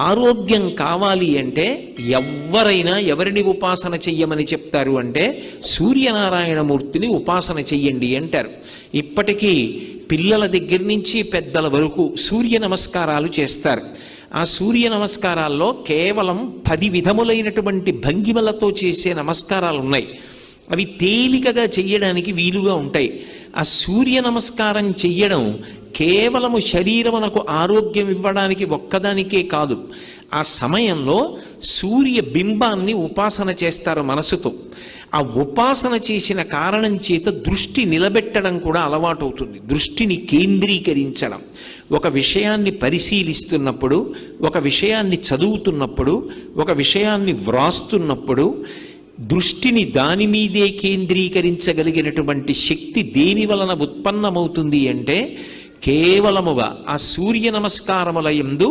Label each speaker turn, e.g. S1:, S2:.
S1: ఆరోగ్యం కావాలి అంటే ఎవరైనా ఎవరిని ఉపాసన చెయ్యమని చెప్తారు అంటే సూర్యనారాయణమూర్తిని ఉపాసన చెయ్యండి అంటారు. ఇప్పటికీ పిల్లల దగ్గర నుంచి పెద్దల వరకు సూర్య నమస్కారాలు చేస్తారు. ఆ సూర్య నమస్కారాల్లో కేవలం 10 విధములైనటువంటి భంగిమలతో చేసే నమస్కారాలు ఉన్నాయి. అవి తేలికగా చెయ్యడానికి వీలుగా ఉంటాయి. ఆ సూర్య నమస్కారం చెయ్యడం కేవలము శరీరమునకు ఆరోగ్యం ఇవ్వడానికి ఒక్కదానికే కాదు, ఆ సమయంలో సూర్య బింబాన్ని ఉపాసన చేస్తారు మనసుతో. ఆ ఉపాసన చేసిన కారణం చేత దృష్టి నిలబెట్టడం కూడా అలవాటు అవుతుంది. దృష్టిని కేంద్రీకరించడం, ఒక విషయాన్ని పరిశీలిస్తున్నప్పుడు, ఒక విషయాన్ని చదువుతున్నప్పుడు, ఒక విషయాన్ని వ్రాస్తున్నప్పుడు దృష్టిని దాని మీదే కేంద్రీకరించగలిగినటువంటి శక్తి దేని వలన ఉత్పన్నమవుతుంది అంటే కేవలముగా ఆ సూర్య నమస్కారముల యందు